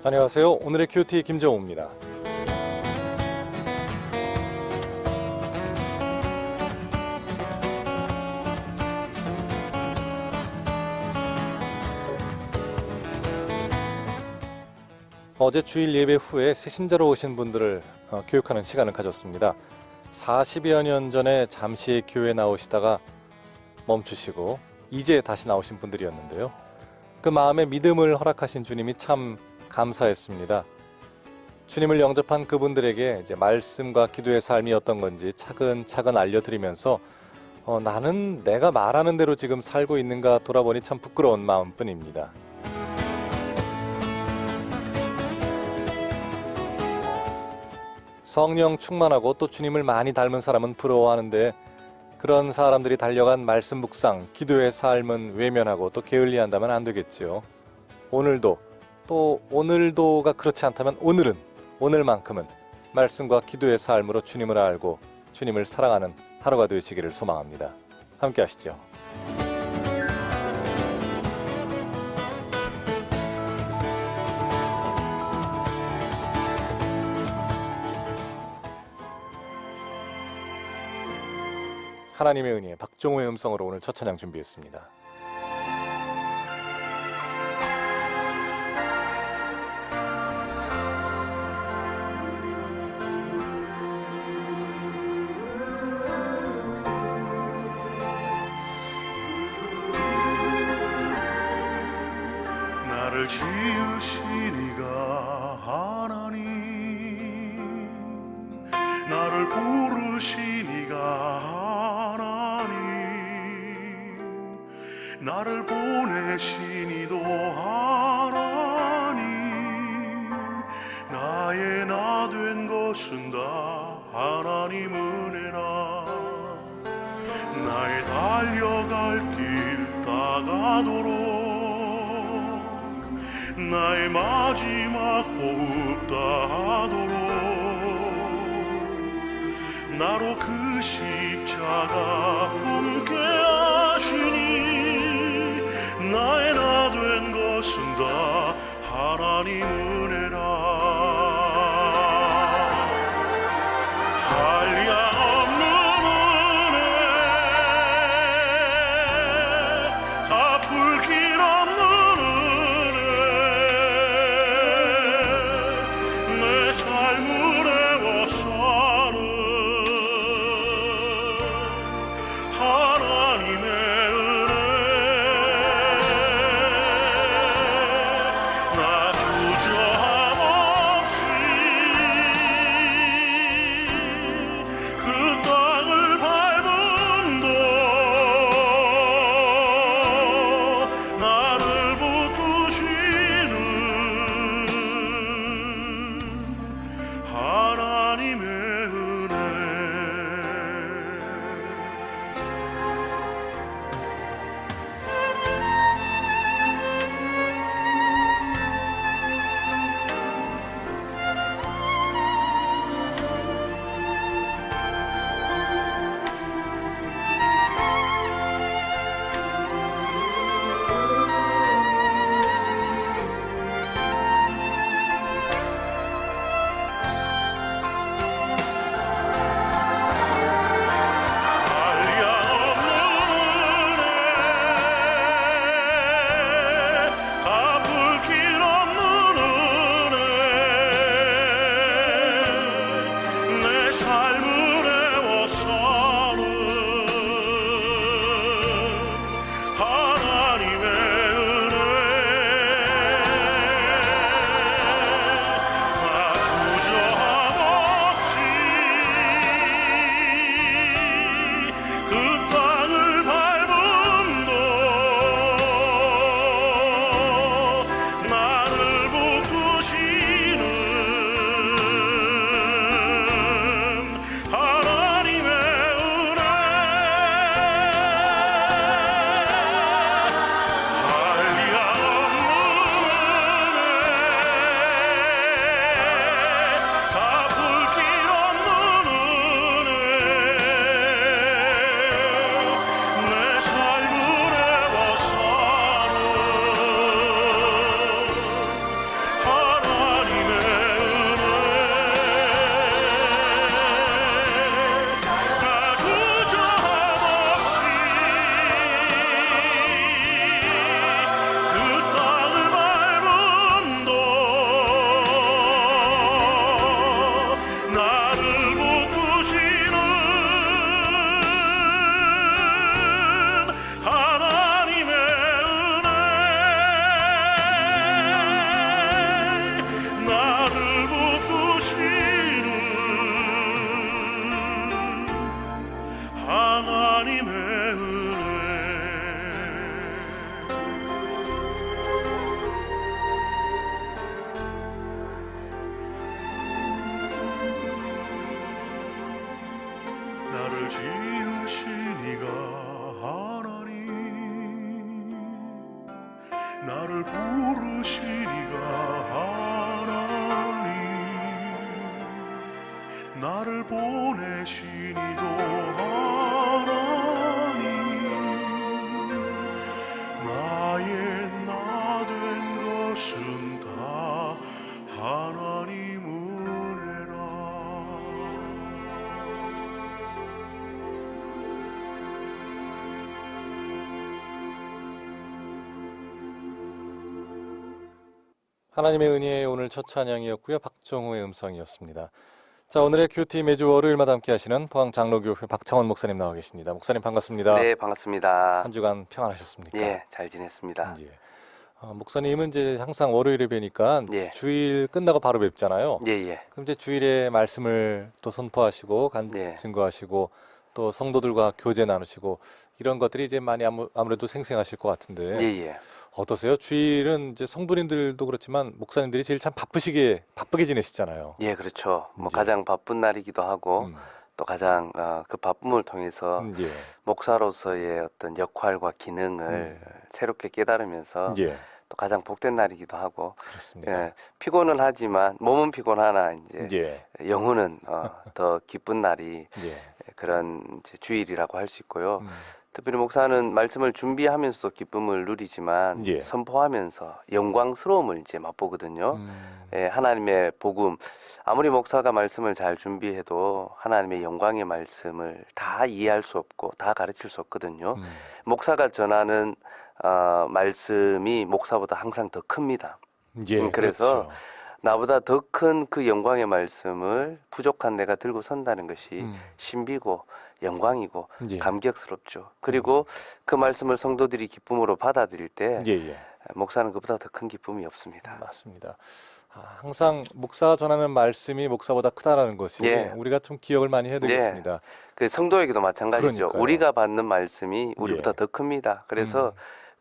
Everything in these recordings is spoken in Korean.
안녕하세요. 오늘의 큐티 김정우입니다. 어제 주일 예배 후에 새신자로 오신 분들을 교육하는 시간을 가졌습니다. 40여 년 전에 잠시 교회 나오시다가 멈추시고 이제 다시 나오신 분들이었는데요. 그 마음에 믿음을 허락하신 주님이 참 감사했습니다. 주님을 영접한 그분들에게 이제 말씀과 기도의 삶이 어떤 건지 차근차근 알려드리면서 나는 내가 말하는 대로 지금 살고 있는가 돌아보니 참 부끄러운 마음뿐입니다. 성령 충만하고 또 주님을 많이 닮은 사람은 부러워하는데 그런 사람들이 달려간 말씀 묵상, 기도의 삶은 외면하고 또 게을리한다면 안 되겠지요. 오늘도가 그렇지 않다면 오늘만큼은 말씀과 기도의 삶으로 주님을 알고 주님을 사랑하는 하루가 되시기를 소망합니다. 함께 하시죠. 하나님의 은혜, 박종호의 음성으로 오늘 첫 찬양 준비했습니다. 나를 지으신 이가 하나님, 나를 부르신 이가 나를 보내신 이도 하나님, 나의 나 된 것은 다 하나님 은혜라. 나의 달려갈 길 다가도록 나의 마지막 호흡 다하도록 나로 그 십자가 함께 하시니 나의 나 된 것은 다 하나님 은혜라. 한량 없는 은혜, 갚을 길 없는 은혜, 내 삶을 애워싸는 하나님의 은혜. 나 주저 나를 부르시니가 하나님 나를 보내시니도 하나님 나의 나 된 것은 다 하나님 은혜라. 하나님의 은혜의 오늘 첫 찬양이었고요. 박정우의 음성이었습니다. 자, 오늘의 큐티 매주 월요일마다 함께 하시는 포항장로교회 박창원 목사님 나와 계십니다. 목사님 반갑습니다. 네, 반갑습니다. 한 주간 평안하셨습니까? 예, 잘 지냈습니다. 예. 목사님은 이제 항상 월요일에 뵈니까 예. 주일 끝나고 바로 뵙잖아요. 예, 예. 그럼 이제 주일에 말씀을 또 선포하시고 네. 증거하시고 또 성도들과 교제 나누시고 이런 것들이 이제 많이 아무래도 생생하실 것 같은데 예, 예. 어떠세요? 주일은 이제 성도님들도 그렇지만 목사님들이 제일 참 바쁘게 지내시잖아요. 예, 그렇죠. 뭐 이제. 가장 바쁜 날이기도 하고 또 가장 그 바쁨을 통해서 예. 목사로서의 어떤 역할과 기능을 새롭게 깨달으면서 예. 또 가장 복된 날이기도 하고 그렇습니다. 예, 피곤은 하지만 몸은 피곤하나 이제 예. 영혼은 더 기쁜 날이 예. 그런 이제 주일이라고 할 수 있고요. 특별히 목사는 말씀을 준비하면서도 기쁨을 누리지만 예. 선포하면서 영광스러움을 이제 맛보거든요. 예, 하나님의 복음, 아무리 목사가 말씀을 잘 준비해도 하나님의 영광의 말씀을 다 이해할 수 없고 다 가르칠 수 없거든요. 목사가 전하는 말씀이 목사보다 항상 더 큽니다. 예. 그래서 그렇죠. 나보다 더 큰 그 영광의 말씀을 부족한 내가 들고 선다는 것이 신비고 영광이고 예. 감격스럽죠. 그리고 그 말씀을 성도들이 기쁨으로 받아들일 때 예. 예. 목사는 그보다 더 큰 기쁨이 없습니다. 맞습니다. 항상 목사가 전하는 말씀이 목사보다 크다라는 것이 예. 우리가 좀 기억을 많이 해야 되겠습니다. 그 성도에게도 마찬가지죠. 그러니까요. 우리가 받는 말씀이 우리보다 예. 더 큽니다. 그래서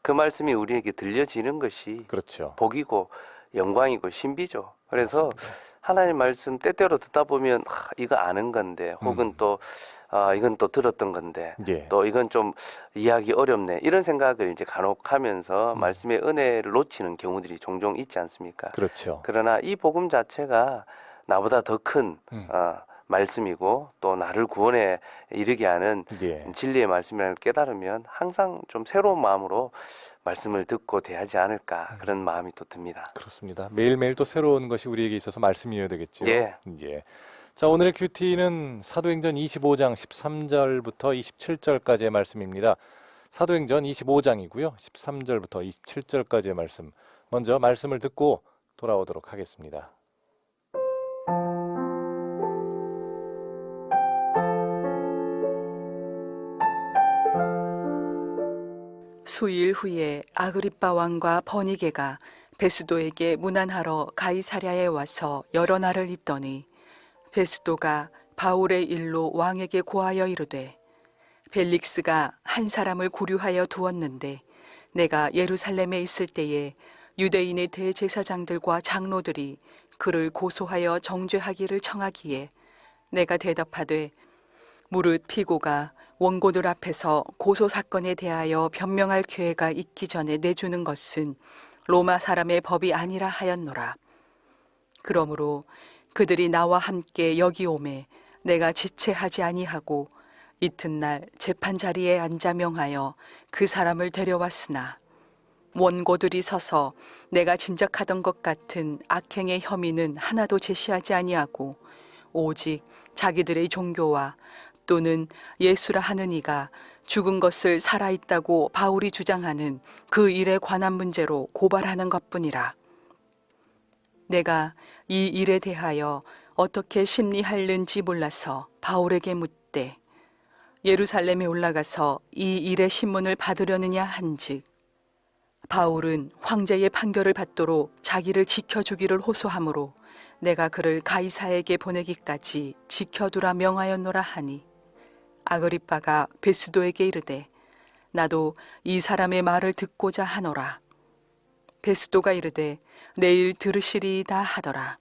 그 말씀이 우리에게 들려지는 것이 그렇죠. 복이고 영광이고 신비죠. 그래서 맞습니다. 하나님 말씀 때때로 듣다 보면 이거 아는 건데 혹은 또 이건 또 들었던 건데 예. 또 이건 좀 이해하기 어렵네 이런 생각을 이제 간혹 하면서 말씀의 은혜를 놓치는 경우들이 종종 있지 않습니까? 그렇죠. 그러나 이 복음 자체가 나보다 더 큰 말씀이고 또 나를 구원에 이르게 하는 예. 진리의 말씀이라는 걸 깨달으면 항상 좀 새로운 마음으로 말씀을 듣고 대하지 않을까 그런 마음이 또 듭니다. 그렇습니다. 매일매일 또 새로운 것이 우리에게 있어서 말씀이어야 되겠죠. 예. 예. 자, 오늘의 큐티는 사도행전 25장 13절부터 27절까지의 말씀입니다. 사도행전 25장이고요. 13절부터 27절까지의 말씀. 먼저 말씀을 듣고 돌아오도록 하겠습니다. 수일 후에 아그리빠 왕과 버니게가 베스도에게 문안하러 가이사랴에 와서 여러 날을 있더니 베스도가 바울의 일로 왕에게 고하여 이르되 벨릭스가 한 사람을 구류하여 두었는데 내가 예루살렘에 있을 때에 유대인의 대제사장들과 장로들이 그를 고소하여 정죄하기를 청하기에 내가 대답하되 무릇 피고가 원고들 앞에서 고소 사건에 대하여 변명할 기회가 있기 전에 내주는 것은 로마 사람의 법이 아니라 하였노라. 그러므로 그들이 나와 함께 여기 오매 내가 지체하지 아니하고 이튿날 재판 자리에 앉아 명하여 그 사람을 데려왔으나 원고들이 서서 내가 짐작하던 것 같은 악행의 혐의는 하나도 제시하지 아니하고 오직 자기들의 종교와 또는 예수라 하는 이가 죽은 것을 살아있다고 바울이 주장하는 그 일에 관한 문제로 고발하는 것뿐이라. 내가 이 일에 대하여 어떻게 심리할는지 몰라서 바울에게 묻되 예루살렘에 올라가서 이 일의 신문을 받으려느냐 한즉 바울은 황제의 판결을 받도록 자기를 지켜주기를 호소하므로 내가 그를 가이사에게 보내기까지 지켜두라 명하였노라 하니 아그리빠가 베스도에게 이르되 나도 이 사람의 말을 듣고자 하노라. 베스도가 이르되 내일 들으시리이다 하더라.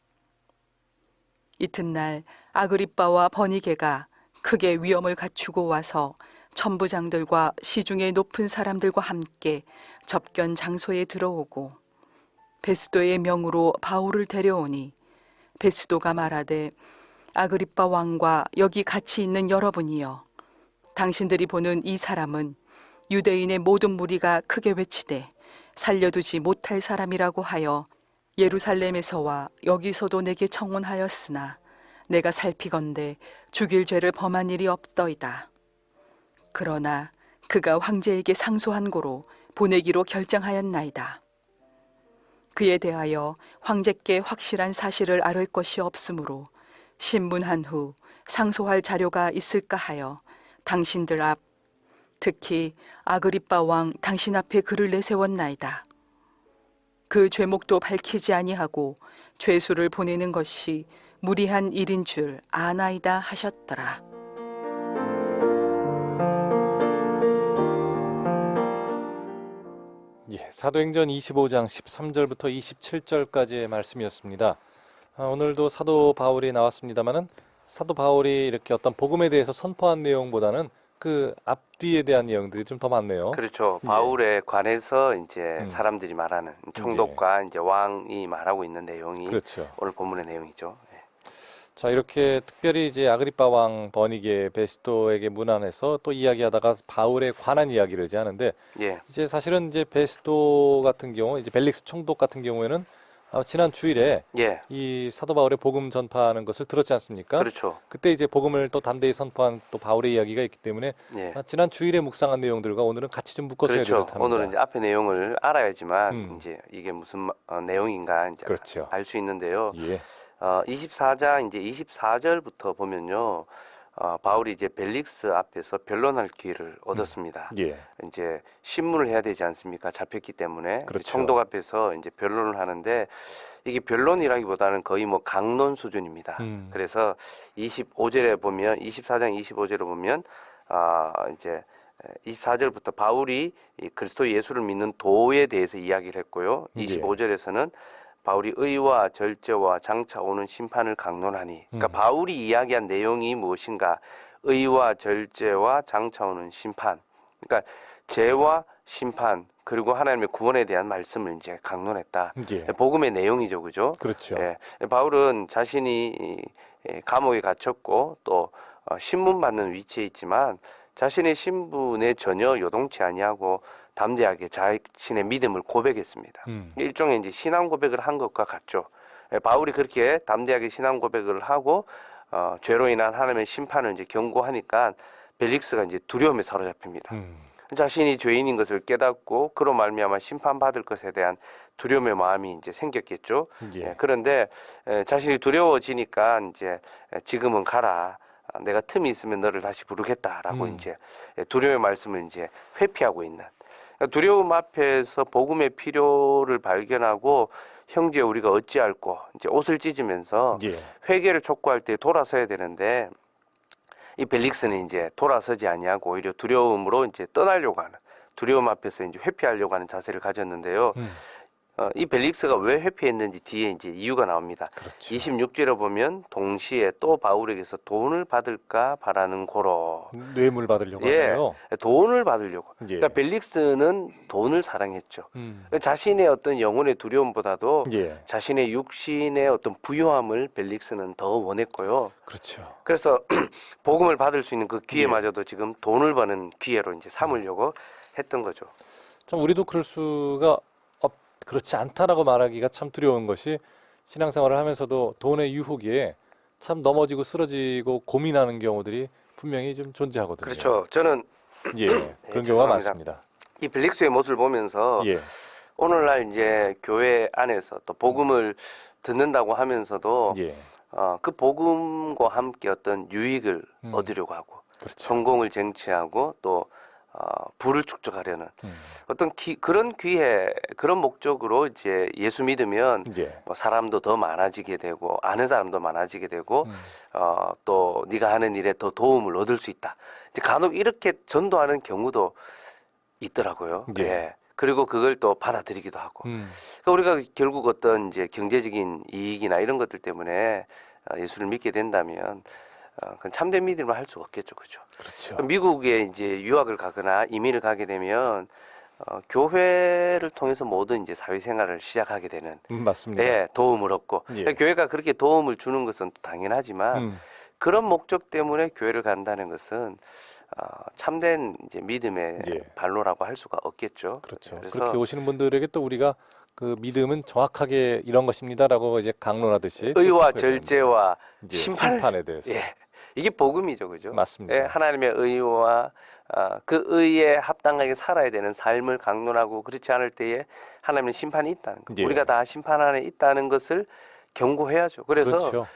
이튿날 아그리빠와 버니게가 크게 위엄을 갖추고 와서 천부장들과 시중의 높은 사람들과 함께 접견 장소에 들어오고 베스도의 명으로 바울을 데려오니 베스도가 말하되 아그리빠 왕과 여기 같이 있는 여러분이여 당신들이 보는 이 사람은 유대인의 모든 무리가 크게 외치되 살려두지 못할 사람이라고 하여 예루살렘에서와 여기서도 내게 청혼하였으나 내가 살피건대 죽일 죄를 범한 일이 없더이다. 그러나 그가 황제에게 상소한 고로 보내기로 결정하였나이다. 그에 대하여 황제께 확실한 사실을 아를 것이 없으므로 신문한 후 상소할 자료가 있을까 하여 당신들 앞, 특히 아그리빠 왕 당신 앞에 글을 내세웠나이다. 그 죄목도 밝히지 아니하고 죄수를 보내는 것이 무리한 일인 줄 아나이다 하셨더라. 예, 사도행전 25장 13절부터 27절까지의 말씀이었습니다. 오늘도 사도 바울이 나왔습니다만은 사도 바울이 이렇게 어떤 복음에 대해서 선포한 내용보다는 그 앞뒤에 대한 내용들이 좀 더 많네요. 그렇죠. 예. 바울에 관해서 이제 음. 사람들이 말하는 총독과 이제 왕이 말하고 있는 내용이 그렇죠. 오늘 본문의 내용이죠. 예. 자, 이렇게 특별히 이제 아그리빠 왕 버니게 베스도에게 문안해서 또 이야기하다가 바울에 관한 이야기를 이제 하는데 예. 이제 사실은 이제 베스도 같은 경우 이제 벨릭스 총독 같은 경우에는 지난 주일에 예. 이 사도 바울의 복음 전파하는 것을 들었지 않습니까? 그렇죠. 그때 이제 복음을 또 담대히 선포한 또 바울의 이야기가 있기 때문에 예. 지난 주일에 묵상한 내용들과 오늘은 같이 좀 묶어서 해야 될 그렇죠. 듯합니다. 오늘은 이제 앞에 내용을 알아야지만 음. 이제 이게 무슨 내용인가 이제 그렇죠. 알 수 있는데요. 예. 24장 이제 24절부터 보면요. 바울이 이제 벨릭스 앞에서 변론할 기회를 얻었습니다. 예. 이제 신문을 해야 되지 않습니까? 잡혔기 때문에 그렇죠. 총독 앞에서 이제 변론을 하는데 이게 변론이라기보다는 거의 뭐 강론 수준입니다. 그래서 25절에 보면 24장 25절에 보면 이제 24절부터 바울이 이 그리스도 예수를 믿는 도에 대해서 이야기를 했고요. 예. 25절에서는 바울이 의와 절제와 장차 오는 심판을 강론하니, 그러니까 바울이 이야기한 내용이 무엇인가? 의와 절제와 장차 오는 심판. 그러니까 죄와 심판 그리고 하나님의 구원에 대한 말씀을 이제 강론했다. 예. 복음의 내용이죠, 그죠? 그렇죠. 예, 바울은 자신이 감옥에 갇혔고 또 신문받는 위치에 있지만 자신의 신분에 전혀 요동치 아니하고 담대하게 자신의 믿음을 고백했습니다. 일종의 이제 신앙 고백을 한 것과 같죠. 바울이 그렇게 담대하게 신앙 고백을 하고 죄로 인한 하나님의 심판을 이제 경고하니까 벨릭스가 이제 두려움에 사로잡힙니다. 자신이 죄인인 것을 깨닫고 그로 말미암아 심판받을 것에 대한 두려움의 마음이 이제 생겼겠죠. 예. 그런데 자신이 두려워지니까 이제 지금은 가라. 내가 틈이 있으면 너를 다시 부르겠다라고 이제 두려움의 말씀을 이제 회피하고 있는. 두려움 앞에서 복음의 필요를 발견하고 형제 우리가 어찌할꼬 이제 옷을 찢으면서 예. 회개를 촉구할 때 돌아서야 되는데 이 벨릭스는 이제 돌아서지 아니하고 오히려 두려움으로 이제 떠나려고 하는 두려움 앞에서 이제 회피하려고 하는 자세를 가졌는데요. 이 벨릭스가 왜 회피했는지 뒤에 이제 이유가 나옵니다. 그렇죠. 26절에 보면 동시에 또 바울에게서 돈을 받을까 바라는 고로. 뇌물 받으려고 예, 하나요? 돈을 받으려고. 예. 그러니까 벨릭스는 돈을 사랑했죠. 자신의 어떤 영혼의 두려움보다도 예. 자신의 육신의 어떤 부요함을 벨릭스는 더 원했고요. 그렇죠. 그래서 복음을 받을 수 있는 그 기회마저도 지금 돈을 버는 기회로 이제 삼으려고 했던 거죠. 참 우리도 그럴 수가 그렇지 않다라고 말하기가 참 두려운 것이 신앙생활을 하면서도 돈의 유혹에 참 넘어지고 쓰러지고 고민하는 경우들이 분명히 좀 존재하거든요. 그렇죠. 저는 예, 그런 경우가 죄송합니다. 많습니다. 이 벨릭스의 모습을 보면서 예, 오늘날 이제 교회 안에서 또 복음을 듣는다고 하면서도 예, 그 복음과 함께 어떤 유익을 얻으려고 하고 그렇죠. 성공을 쟁취하고 또 부를 축적하려는 어떤 그런 기회, 그런 목적으로 이제 예수 믿으면 예, 뭐 사람도 더 많아지게 되고 아는 사람도 많아지게 되고 또 네가 하는 일에 더 도움을 얻을 수 있다. 이제 간혹 이렇게 전도하는 경우도 있더라고요. 예. 예. 그리고 그걸 또 받아들이기도 하고. 그러니까 우리가 결국 어떤 이제 경제적인 이익이나 이런 것들 때문에 예수를 믿게 된다면 그건 참된 믿음을 할 수가 없겠죠, 그렇죠? 그렇죠. 미국에 이제 유학을 가거나 이민을 가게 되면 교회를 통해서 모든 이제 사회생활을 시작하게 되는 맞습니다. 네, 도움을 얻고 예. 교회가 그렇게 도움을 주는 것은 당연하지만 그런 목적 때문에 교회를 간다는 것은 참된 이제 믿음의 예. 발로라고 할 수가 없겠죠. 그렇죠. 그래서 그렇게 오시는 분들에게 또 우리가 그 믿음은 정확하게 이런 것입니다라고 이제 강론하듯이 또 의와 짚어야 되는데, 절제와 이제 심판을- 심판에 대해서 예, 이게 복음이죠, 그죠? 맞습니다. 예, 하나님의 의와 그 의에 합당하게 살아야 되는 삶을 강론하고 그렇지 않을 때에 하나님의 심판이 있다는 거. 예. 우리가 다 심판 안에 있다는 것을 경고해야죠. 그래서 그렇죠.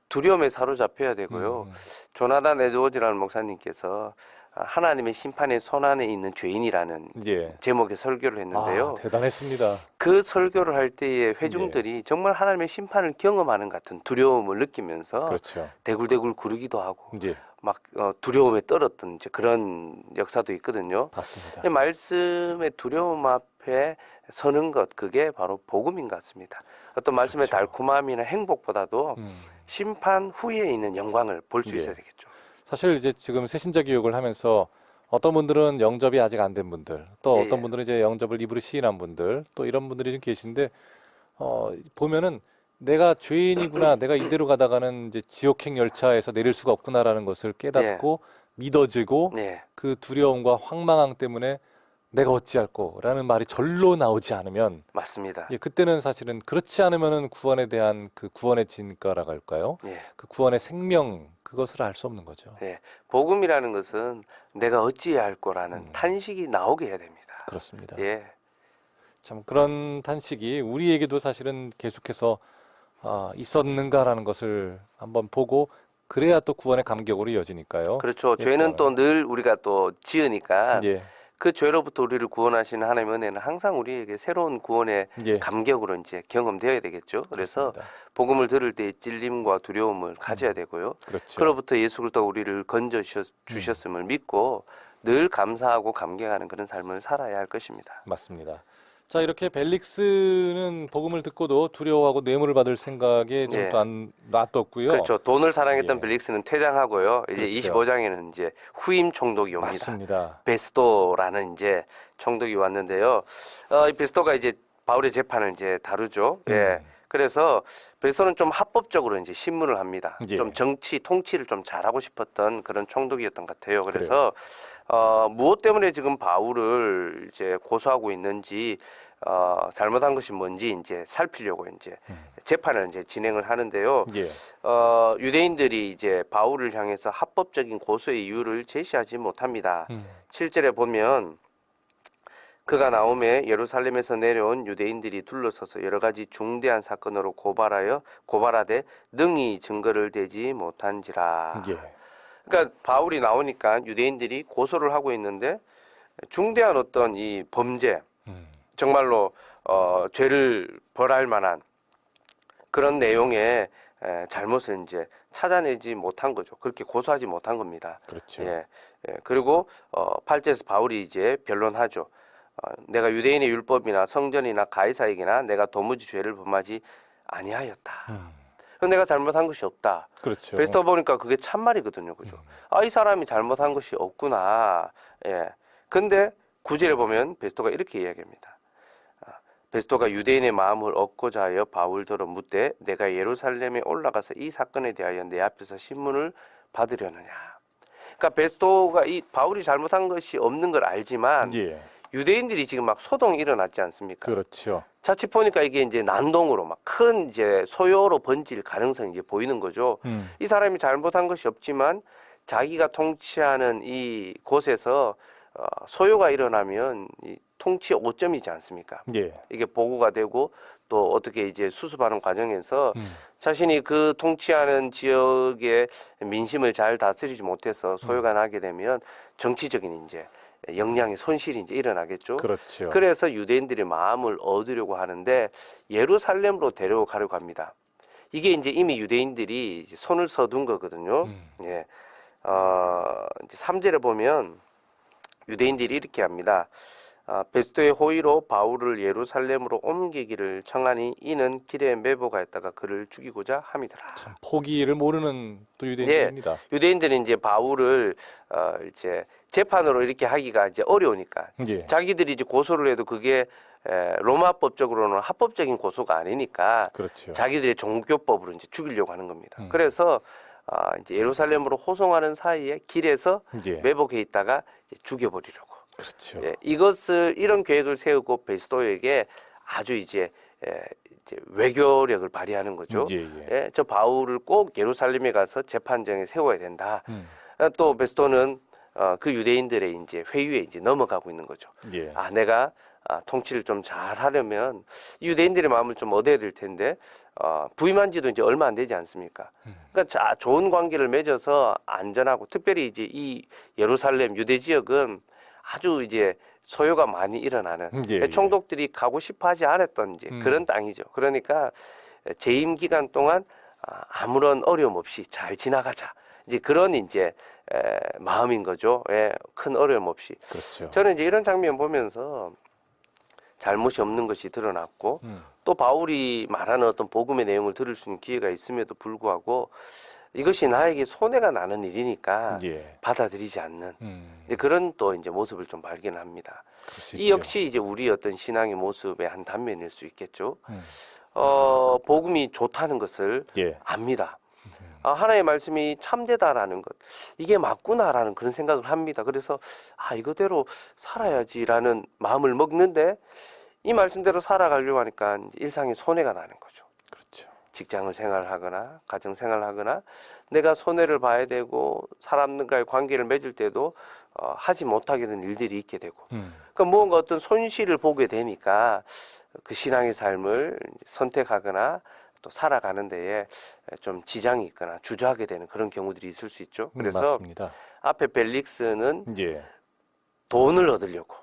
두려움에 사로잡혀야 되고요. 음. 조나단 에드워즈라는 목사님께서 하나님의 심판의 손안에 있는 죄인이라는 예. 제목의 설교를 했는데요. 아, 대단했습니다. 그 설교를 할 때에 회중들이 정말 하나님의 심판을 경험하는 같은 두려움을 느끼면서 그렇죠. 대굴대굴 구르기도 하고 예. 막 두려움에 떨었던 이제 그런 역사도 있거든요. 맞습니다. 이 말씀의 두려움 앞에 서는 것 그게 바로 복음인 것 같습니다. 어떤 말씀의 그렇죠. 달콤함이나 행복보다도 음. 심판 후에 있는 영광을 볼 수 예. 있어야 되겠죠. 사실 이제 지금 새신자 교육을 하면서 어떤 분들은 영접이 아직 안 된 분들, 또 예, 어떤 예. 분들은 이제 영접을 입으로 시인한 분들, 또 이런 분들이 좀 계신데 보면은 내가 죄인이구나, 내가 이대로 가다가는 이제 지옥행 열차에서 내릴 수가 없구나라는 것을 깨닫고 믿어지고 네, 그 두려움과 황망함 때문에 내가 어찌할꼬라는 말이 절로 나오지 않으면 맞습니다. 예, 그때는 사실은 그렇지 않으면은 구원에 대한 그 구원의 진가라고 할까요? 예. 그 구원의 생명 그것을 알 수 없는 거죠. 예, 복음이라는 것은 내가 어찌해야 할 거라는 음. 탄식이 나오게 해야 됩니다. 그렇습니다. 예, 참 그런 탄식이 우리에게도 사실은 계속해서 있었는가라는 것을 한번 보고 그래야 또 구원의 감격으로 이어지니까요. 그렇죠. 예, 죄는 또 늘 우리가 또 지으니까 예, 그 죄로부터 우리를 구원하시는 하나님의 은혜는 항상 우리에게 새로운 구원의 예, 감격으로 이제 경험되어야 되겠죠. 그래서 그렇습니다. 복음을 들을 때 찔림과 두려움을 가져야 되고요. 그렇죠. 그로부터 예수 그리스도가 우리를 건져 주셨음을 믿고 늘 감사하고 감격하는 그런 삶을 살아야 할 것입니다. 맞습니다. 자, 이렇게 벨릭스는 복음을 듣고도 두려워하고 뇌물을 받을 생각에 좀 예. 또 안 놔뒀고요. 그렇죠. 돈을 사랑했던 예. 벨릭스는 퇴장하고요. 이제 그렇죠. 25장에는 이제 후임 총독이 옵니다. 맞습니다. 베스도라는 이제 총독이 왔는데요. 이 베스도가 이제 바울의 재판을 이제 다루죠. 예. 그래서 베스도는 좀 합법적으로 이제 신문을 합니다. 예. 좀 정치 통치를 좀 잘하고 싶었던 그런 총독이었던 것 같아요. 그래서 무엇 때문에 지금 바울을 이제 고소하고 있는지 잘못한 것이 뭔지 이제 살피려고 이제 재판을 이제 진행을 하는데요. 예. 유대인들이 이제 바울을 향해서 합법적인 고소의 이유를 제시하지 못합니다. 7절에 보면 그가 나오매 예루살렘에서 내려온 유대인들이 둘러서서 여러 가지 중대한 사건으로 고발하되 능히 증거를 대지 못한지라. 예. 그러니까 바울이 나오니까 유대인들이 고소를 하고 있는데 중대한 어떤 이 범죄, 정말로 죄를 벌할 만한 그런 내용의 잘못을 이제 찾아내지 못한 거죠. 그렇게 고소하지 못한 겁니다. 그렇죠. 예. 그리고 8절에서 바울이 이제 변론하죠. 내가 유대인의 율법이나 성전이나 가이사에게나 내가 도무지 죄를 범하지 아니하였다. 내가 잘못한 것이 없다. 그렇죠. 베스터 보니까 그게 참말이거든요. 그죠? 이 사람이 잘못한 것이 없구나. 예. 근데 9절에 보면 베스토가 이렇게 이야기합니다. 베스토가 유대인의 마음을 얻고자 하여 바울더러 묻되 내가 예루살렘에 올라가서 이 사건에 대하여 내 앞에서 신문을 받으려느냐. 그러니까 베스토가 이 바울이 잘못한 것이 없는 걸 알지만 예. 유대인들이 지금 막 소동이 일어났지 않습니까? 그렇죠. 자칫 보니까 이게 이제 난동으로 막 큰 이제 소요로 번질 가능성이 이제 보이는 거죠. 이 사람이 잘못한 것이 없지만 자기가 통치하는 이 곳에서 소요가 일어나면 이 통치 오점이지 않습니까? 예. 이게 보고가 되고 또 어떻게 이제 수습하는 과정에서 자신이 그 통치하는 지역의 민심을 잘 다스리지 못해서 소요가 나게 되면 정치적인 이제 역량의 손실이 이제 일어나겠죠. 그렇죠. 그래서 유대인들의 마음을 얻으려고 하는데 예루살렘으로 데려가려고 합니다. 이게 이제 이미 유대인들이 이제 손을 서둔 거거든요. 예. 이제 3절에 보면 유대인들이 이렇게 합니다. 베스도의 호의로 바울을 예루살렘으로 옮기기를 청하니 이는 길에 매복하였다가 그를 죽이고자 함이더라. 참 포기를 모르는 또 유대인들입니다. 유대인들은 이제 바울을 이제 재판으로 이렇게 하기가 이제 어려우니까 예. 자기들이 이제 고소를 해도 그게 로마법적으로는 합법적인 고소가 아니니까 그렇죠. 자기들의 종교법으로 이제 죽이려고 하는 겁니다. 음. 그래서 이제 예루살렘으로 호송하는 사이에 길에서 예. 매복해 있다가 이제 죽여버리려고. 그렇죠. 예, 이런 계획을 세우고 베스도에게 아주 이제 외교력을 발휘하는 거죠. 예, 예. 예, 저 바울을 꼭 예루살렘에 가서 재판정에 세워야 된다. 음. 또 베스도는 그 유대인들의 이제 회유에 이제 넘어가고 있는 거죠. 예. 내가 통치를 좀 잘하려면 유대인들의 마음을 좀 얻어야 될 텐데 부임한 지도 이제 얼마 안 되지 않습니까? 그러니까 좋은 관계를 맺어서 안전하고 특별히 이제 이 예루살렘 유대 지역은 아주 이제 소요가 많이 일어나는 예, 총독들이 가고 싶어하지 않았던 이제 그런 땅이죠. 그러니까 재임 기간 동안 아무런 어려움 없이 잘 지나가자. 이제 그런 이제 마음인 거죠. 예, 큰 어려움 없이. 그렇죠. 저는 이제 이런 장면 보면서 잘못이 없는 것이 드러났고 또 바울이 말하는 어떤 복음의 내용을 들을 수 있는 기회가 있음에도 불구하고 이것이 나에게 손해가 나는 일이니까 예. 받아들이지 않는 이제 그런 또 이제 모습을 좀 발견합니다. 그럴 수 이 있죠. 역시 이제 우리 어떤 신앙의 모습의 한 단면일 수 있겠죠. 음. 복음이 좋다는 것을 예. 압니다. 하나의 말씀이 참되다라는 것, 이게 맞구나라는 그런 생각을 합니다. 그래서 이거대로 살아야지라는 마음을 먹는데 이 말씀대로 살아가려고 하니까 일상에 손해가 나는 거죠. 그렇죠. 직장을 생활하거나 가정 생활하거나 내가 손해를 봐야 되고 사람들과의 관계를 맺을 때도 하지 못하게 되는 일들이 있게 되고 그러니까 무언가 어떤 손실을 보게 되니까 그 신앙의 삶을 선택하거나 또 살아가는 데에 좀 지장이 있거나 주저하게 되는 그런 경우들이 있을 수 있죠. 그래서 맞습니다. 앞에 벨릭스는 예. 돈을 얻으려고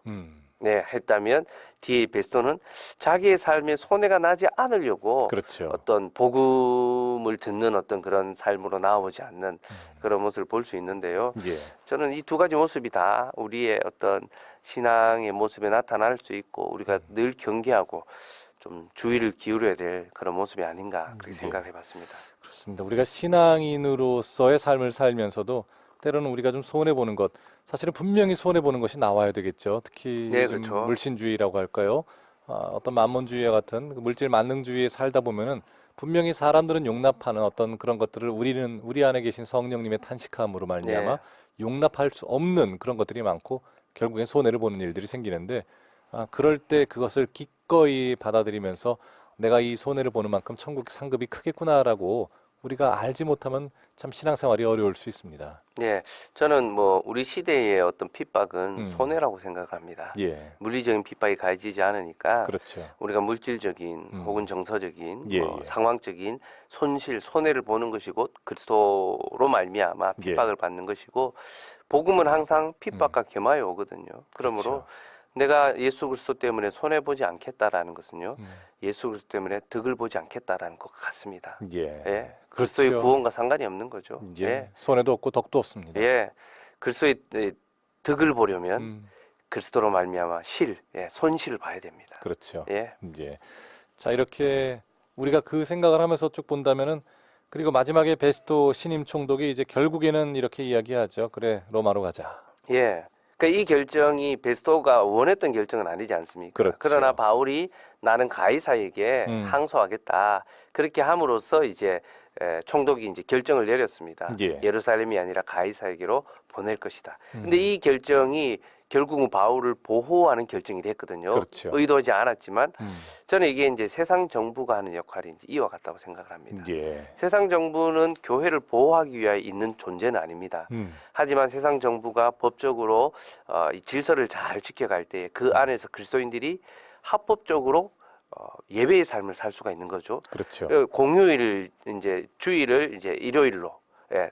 했다면 뒤에 베스도는 자기의 삶에 손해가 나지 않으려고 그렇죠. 어떤 복음을 듣는 어떤 그런 삶으로 나오지 않는 그런 모습을 볼 수 있는데요. 예. 저는 이 두 가지 모습이 다 우리의 어떤 신앙의 모습에 나타날 수 있고 우리가 늘 경계하고 좀 주의를 기울여야 될 그런 모습이 아닌가 그렇게 예. 생각을 해봤습니다. 그렇습니다. 우리가 신앙인으로서의 삶을 살면서도 때로는 우리가 좀 손해 보는 것, 사실은 분명히 손해 보는 것이 나와야 되겠죠. 특히 네, 요즘 그렇죠. 물신주의라고 할까요? 어떤 만몬주의와 같은 그 물질 만능주의에 살다 보면은 분명히 사람들은 용납하는 어떤 그런 것들을 우리 안에 계신 성령님의 탄식함으로 말미암아 네. 용납할 수 없는 그런 것들이 많고 결국엔 손해를 보는 일들이 생기는데 그럴 때 그것을 기꺼이 받아들이면서 내가 이 손해를 보는 만큼 천국 상급이 크겠구나라고 우리가 알지 못하면 참 신앙생활이 어려울 수 있습니다. 네, 저는 뭐 우리 시대의 어떤 핍박은 손해라고 생각합니다. 예, 물리적인 핍박이 가해지지 않으니까 그렇죠. 우리가 물질적인 혹은 정서적인 예, 뭐 예. 상황적인 손해를 보는 것이고 그리스도로 말미암아 예. 핍박을 받는 것이고 복음은 항상 핍박과 겸하여 오거든요. 그러므로 그렇죠. 내가 예수 그리스도 때문에 손해 보지 않겠다라는 것은요. 음. 예수 그리스도 때문에 덕을 보지 않겠다라는 것 같습니다. 예, 예, 그리스도의 그렇죠. 구원과 상관이 없는 거죠. 이제 예, 손해도 없고 덕도 없습니다. 예, 그리스도의 덕을 보려면 음, 그리스도로 말미암아 손실을 봐야 됩니다. 그렇죠. 예, 이제 자 이렇게 우리가 그 생각을 하면서 쭉 본다면은 그리고 마지막에 베스도 신임 총독이 이제 결국에는 이렇게 이야기하죠. 그래 로마로 가자. 예. 그러니까 이 결정이 베스도가 원했던 결정은 아니지 않습니까? 그렇죠. 그러나 바울이 나는 가이사에게 항소하겠다. 그렇게 함으로써 이제 총독이 이제 결정을 내렸습니다. 예. 예루살렘이 아니라 가이사에게로 보낼 것이다. 근데 이 결정이 결국은 바울을 보호하는 결정이 됐거든요. 그렇죠. 의도하지 않았지만 저는 이게 이제 세상 정부가 하는 역할이 이제 이와 같다고 생각을 합니다. 예. 세상 정부는 교회를 보호하기 위하여 있는 존재는 아닙니다. 하지만 세상 정부가 법적으로 이 질서를 잘 지켜갈 때 그 안에서 그리스도인들이 합법적으로 예배의 삶을 살 수가 있는 거죠. 그렇죠. 공휴일 이제 주일을 이제 일요일로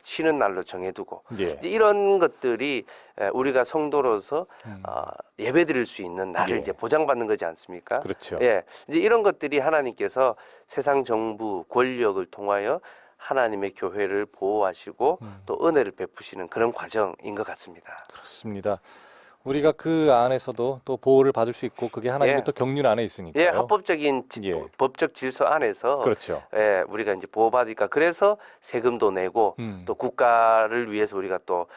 쉬는 날로 정해두고 예. 이제 이런 것들이 우리가 성도로서 예배드릴 수 있는 날을 예. 이제 보장받는 거지 않습니까? 그렇죠. 예, 이제 이런 것들이 하나님께서 세상 정부 권력을 통하여 하나님의 교회를 보호하시고 또 은혜를 베푸시는 그런 과정인 것 같습니다. 그렇습니다. 우리가 그 안에서도 또 보호를 받을 수 있고 그게 하나님의 예. 또 경륜 안에 있으니까요. 예, 합법적인 예. 법적 질서 안에서 그렇죠. 예, 우리가 이제 보호받으니까 그래서 세금도 내고 또 국가를 위해서 우리가 또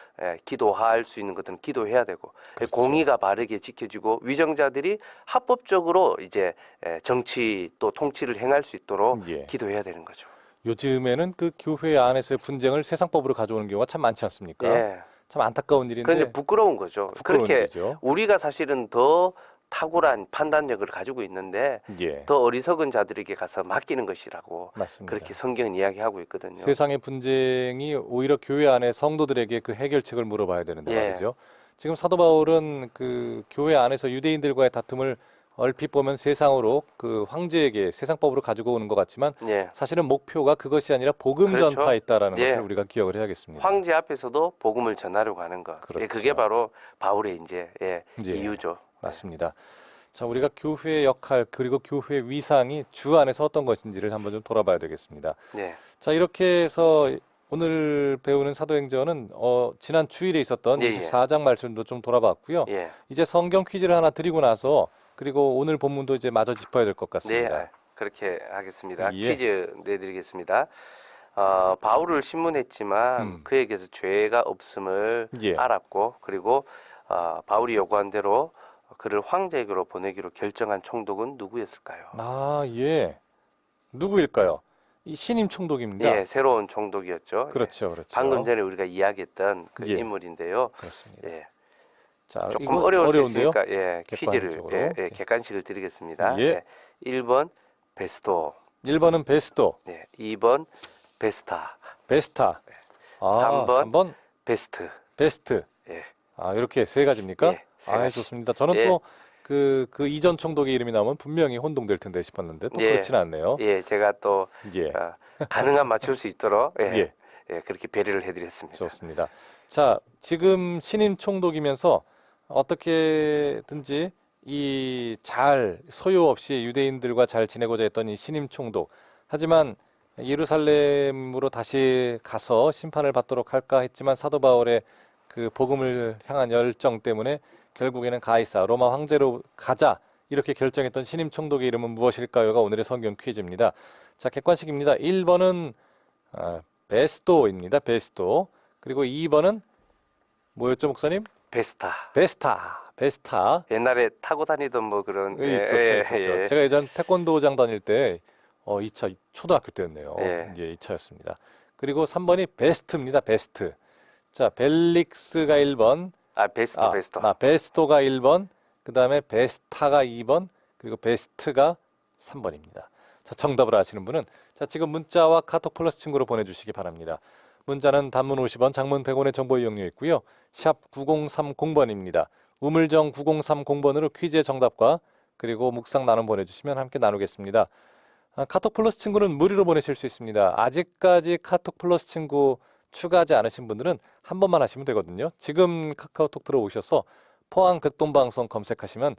기도할 수 있는 것들은 기도해야 되고 그렇죠. 공의가 바르게 지켜지고 위정자들이 합법적으로 이제 정치 또 통치를 행할 수 있도록 예. 기도해야 되는 거죠. 요즘에는 그 교회 안에서의 분쟁을 세상법으로 가져오는 경우가 참 많지 않습니까? 예. 참 안타까운 일인데 그런데 부끄러운 거죠. 부끄러운 그렇게 일이죠. 우리가 사실은 더 탁월한 판단력을 가지고 있는데 예, 더 어리석은 자들에게 가서 맡기는 것이라고 맞습니다. 그렇게 성경은 이야기하고 있거든요. 세상의 분쟁이 오히려 교회 안에 성도들에게 그 해결책을 물어봐야 되는데 예. 말이죠. 지금 사도 바울은 그 교회 안에서 유대인들과의 다툼을 얼핏 보면 세상으로 그 황제에게 세상법으로 가지고 오는 것 같지만 예. 사실은 목표가 그것이 아니라 복음 그렇죠. 전파에 있다라는 예. 것을 우리가 기억을 해야겠습니다. 황제 앞에서도 복음을 전하려고 하는 것. 그렇죠. 예, 그게 바로 바울의 이제 이제 이유죠. 맞습니다. 자, 우리가 교회의 역할 그리고 교회의 위상이 주 안에서 어떤 것인지를 한번 좀 돌아봐야 되겠습니다. 예. 자, 이렇게 해서 오늘 배우는 사도행전은 지난 주일에 있었던 예, 24장 말씀도 좀 돌아봤고요. 예. 이제 성경 퀴즈를 하나 드리고 나서 그리고 오늘 본문도 이제 마저 짚어야 될 것 같습니다. 네, 그렇게 하겠습니다. 예. 퀴즈 내드리겠습니다. 바울을 신문했지만 그에게서 죄가 없음을 예. 알았고 그리고 바울이 요구한 대로 그를 황제에게로 보내기로 결정한 총독은 누구였을까요? 아, 예. 누구일까요? 이 신임 총독입니다. 예, 새로운 총독이었죠. 그렇죠, 예. 그렇죠. 방금 전에 우리가 이야기했던 그 예. 인물인데요. 그렇습니다. 예, 자, 조금 이거 어려울 수 어려운데요? 있으니까 퀴즈를 객관적으로. 객관식을 드리겠습니다. 예. 1번 베스토, 1번은 베스토, 2번 베스타, 베스타. 아, 3번 베스트. 베스트. 예. 아, 이렇게 세 가지입니까? 예, 세 아, 가지. 좋습니다. 저는 예. 또 그 이전 총독의 이름이 나오면 분명히 혼동될 텐데 싶었는데 또 예. 그렇지는 않네요. 예, 제가 또 예. 가능한 맞출 수 있도록 예. 그렇게 배려를 해드렸습니다. 좋습니다. 자, 지금 신임 총독이면서 어떻게든지 이 잘 소요 없이 유대인들과 잘 지내고자 했던 이 신임 총독. 하지만 예루살렘으로 다시 가서 심판을 받도록 할까 했지만 사도 바울의 그 복음을 향한 열정 때문에 결국에는 가이사 로마 황제로 가자 이렇게 결정했던 신임 총독의 이름은 무엇일까요가 오늘의 성경 퀴즈입니다. 자, 객관식입니다. 1번은 베스토입니다. 베스토. 그리고 2번은 뭐였죠, 목사님? 베스타. 베스타. 옛날에 타고 다니던 뭐 그런 있었죠. 제가 예전 태권도장 다닐 때 2차 초등학교 때였네요. 예. 예, 2차였습니다. 그리고 3번이 베스트입니다. 베스트. 자, 벨릭스가 1번. 베스토. 베스토가 1번. 그다음에 베스타가 2번. 그리고 베스트가 3번입니다. 자, 정답을 아시는 분은 자, 지금 문자와 카톡 플러스 친구로 보내주시기 바랍니다. 문자는 단문 50원, 장문 100원의 정보 이용료 있고요. 샵 9030번입니다. 우물정 9030번으로 퀴즈의 정답과 그리고 묵상 나눔 보내주시면 함께 나누겠습니다. 카톡 플러스 친구는 무료로 보내실 수 있습니다. 아직까지 카톡 플러스 친구 추가하지 않으신 분들은 한 번만 하시면 되거든요. 지금 카카오톡 들어오셔서 포항극동방송 검색하시면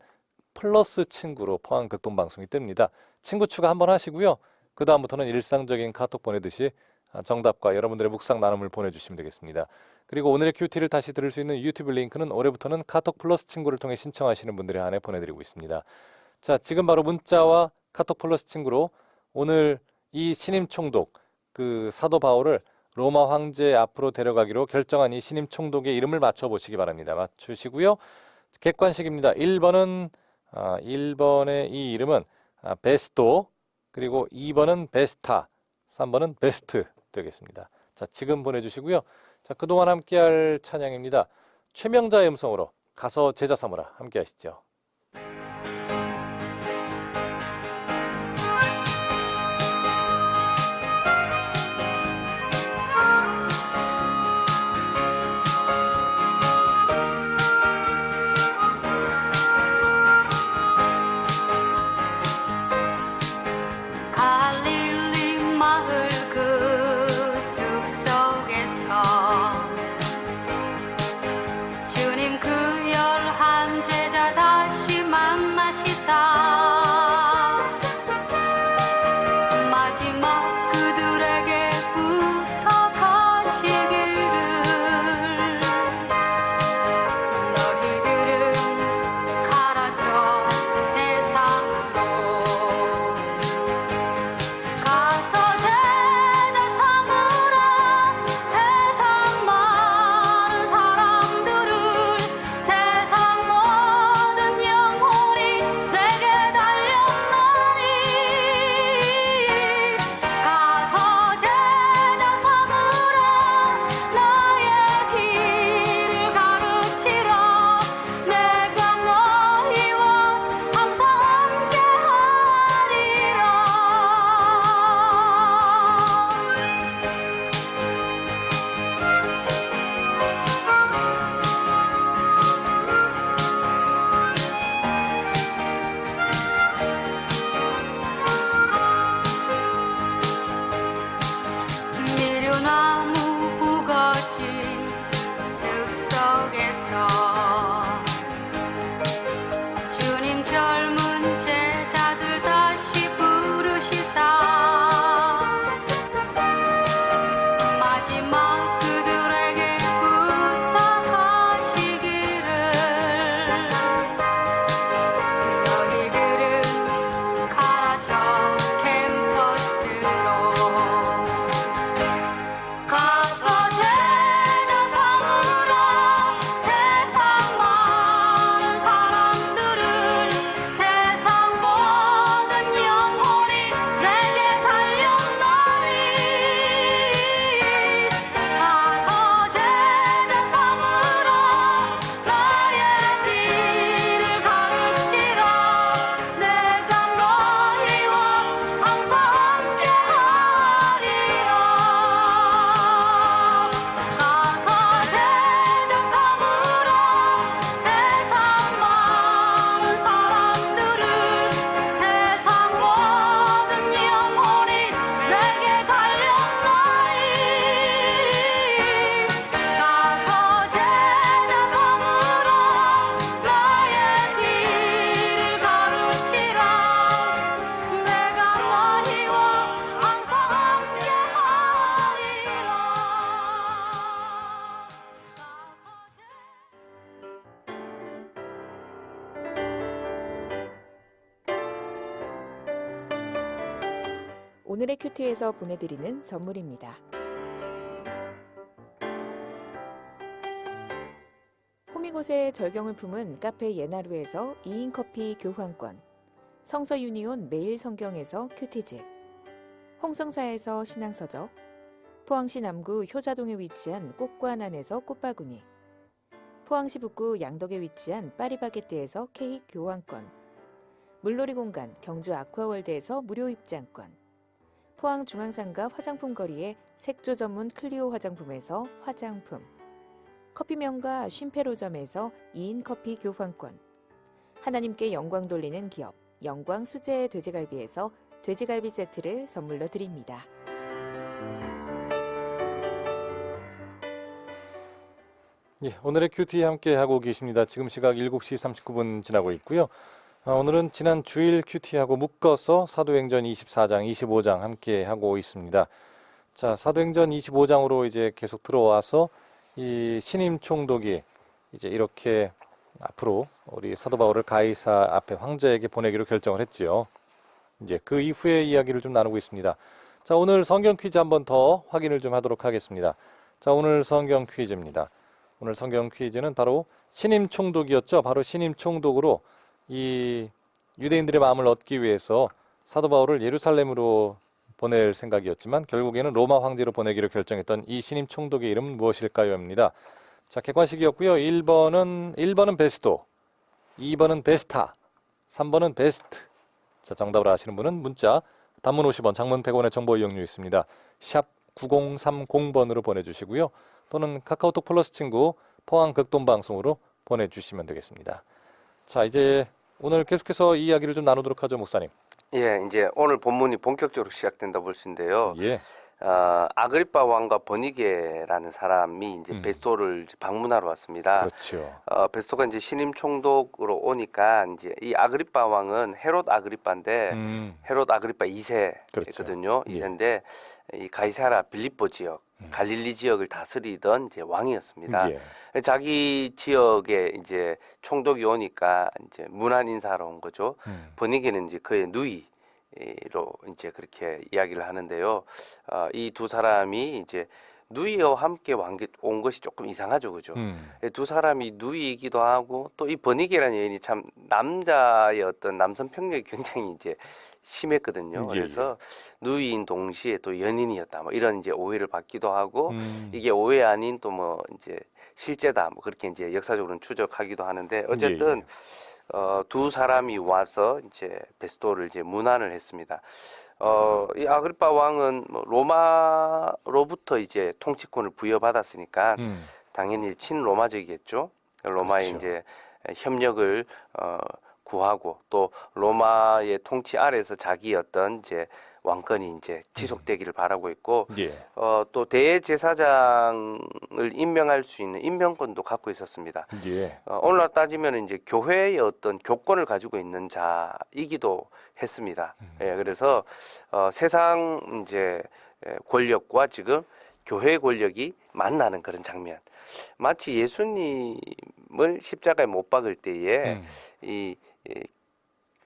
플러스 친구로 포항극동방송이 뜹니다. 친구 추가 한번 하시고요. 그 다음부터는 일상적인 카톡 보내듯이 정답과 여러분들의 묵상 나눔을 보내주시면 되겠습니다. 그리고 오늘의 큐티를 다시 들을 수 있는 유튜브 링크는 올해부터는 카톡 플러스 친구를 통해 신청하시는 분들에 한해 보내드리고 있습니다. 자, 지금 바로 문자와 카톡 플러스 친구로 오늘 이 신임 총독 그 사도 바울을 로마 황제 앞으로 데려가기로 결정한 이 신임 총독의 이름을 맞춰보시기 바랍니다. 맞추시고요. 객관식입니다. 1번은 1번의 이 이름은 베스토, 그리고 2번은 베스타, 3번은 베스트 되겠습니다. 자, 지금 보내주시고요. 자, 그동안 함께할 찬양입니다. 최명자의 음성으로 가서 제자 삼으라 함께 하시죠. 갈릴리 마을 그 숲속에서 주님 그 11 제자 다 오늘의 큐티에서 보내드리는 선물입니다. 호미곶의 절경을 품은 카페 예나루에서 2인 커피 교환권, 성서 유니온 매일 성경에서 큐티집, 홍성사에서 신앙서적, 포항시 남구 효자동에 위치한 꽃과난에서 꽃바구니, 포항시 북구 양덕에 위치한 파리바게뜨에서 케이크 교환권, 물놀이 공간 경주 아쿠아월드에서 무료 입장권, 포항 중앙상가 화장품 거리의 색조 전문 클리오 화장품에서 화장품, 커피 명가 쉼페로점에서 2인 커피 교환권, 하나님께 영광 돌리는 기업 영광 수제 돼지갈비에서 돼지갈비 세트를 선물로 드립니다. 예, 오늘의 큐티 함께 하고 계십니다. 지금 시각 7시 39분 지나고 있고요. 오늘은 지난 주일 큐티하고 묶어서 사도행전 24장, 25장 함께 하고 있습니다. 자, 사도행전 25장으로 이제 계속 들어와서 이 신임 총독이 이제 이렇게 앞으로 우리 사도 바울을 가이사 앞에 황제에게 보내기로 결정을 했지요. 이제 그 이후의 이야기를 좀 나누고 있습니다. 자, 오늘 성경 퀴즈 한번 더 확인을 좀 하도록 하겠습니다. 자, 오늘 성경 퀴즈입니다. 오늘 성경 퀴즈는 바로 신임 총독이었죠. 바로 신임 총독으로 이 유대인들의 마음을 얻기 위해서 사도 바울을 예루살렘으로 보낼 생각이었지만 결국에는 로마 황제로 보내기로 결정했던 이 신임 총독의 이름은 무엇일까요? 입니다. 자, 객관식이었고요. 1번은 베스도, 2번은 베스타, 3번은 베스트. 자, 정답을 아시는 분은 문자 단문 50원, 장문 100원의 정보 이용료 있습니다. 샵 9030번으로 보내주시고요. 또는 카카오톡 플러스 친구 포항 극동방송으로 보내주시면 되겠습니다. 자, 이제 오늘 계속해서 이 이야기를 좀 나누도록 하죠, 목사님. 예, 이제 오늘 본문이 본격적으로 시작된다 볼 수 있는데요. 예. 아그리파 왕과 버니게라는 사람이 이제 베스토를 이제 방문하러 왔습니다. 그렇죠. 베스토가 이제 신임 총독으로 오니까 이제 이 아그리파 왕은 헤롯 아그리파인데 헤롯 아그리파 2세거든요. 그렇죠. 2세인데 이 가이사라 빌립보 지역, 갈릴리 지역을 다스리던 이제 왕이었습니다. 예. 자기 지역에 이제 총독이 오니까 이제 문안 인사하러 온 거죠. 버니게는 이제 그의 누이 로 이제 그렇게 이야기를 하는데요. 이 두 사람이 이제 누이와 함께 온 것이 조금 이상하죠, 그죠? 두 사람이 누이이기도 하고 또 이 버니게라는 여인이 참 남자의 어떤 남성 평력이 굉장히 이제 심했거든요. 그래서 누이인 동시에 또 연인이었다, 뭐 이런 이제 오해를 받기도 하고 이게 오해 아닌 또 뭐 이제 실제다, 뭐 그렇게 이제 역사적으로는 추적하기도 하는데 어쨌든. 두 사람이 와서 이제 베스토를 이제 문안을 했습니다. 이 아그리파 왕은 뭐 로마로부터 이제 통치권을 부여받았으니까 당연히 친로마적이겠죠. 로마의 그렇죠. 이제 협력을 구하고 또 로마의 통치 아래서 자기 어떤 이제 왕권이 이제 지속되기를 바라고 있고 예. 또 대제사장을 임명할 수 있는 임명권도 갖고 있었습니다. 예. 오늘날 따지면 이제 교회의 어떤 교권을 가지고 있는 자이기도 했습니다. 예, 그래서 세상 이제 권력과 지금 교회 권력이 만나는 그런 장면. 마치 예수님을 십자가에 못 박을 때에 이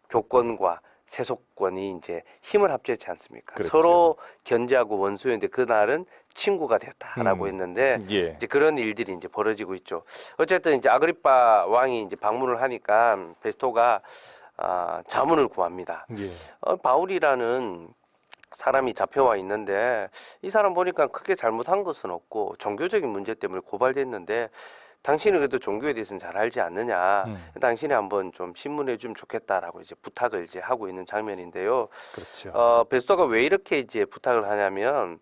교권과 세속권이 이제 힘을 합쳤지 않습니까? 그렇죠. 서로 견제하고 원수였는데 그날은 친구가 되었다라고 했는데 예. 이제 그런 일들이 이제 벌어지고 있죠. 어쨌든 이제 아그리파 왕이 이제 방문을 하니까 베스토가 자문을 구합니다. 예. 바울이라는 사람이 잡혀와 있는데 이 사람 보니까 크게 잘못한 것은 없고 종교적인 문제 때문에 고발됐는데 당신은 그래도 종교에 대해서는 잘 알지 않느냐. 당신이 한번 좀 신문해 주면 좋겠다라고 이제 부탁을 이제 하고 있는 장면인데요. 그렇죠. 베스토가 왜 이렇게 이제 부탁을 하냐면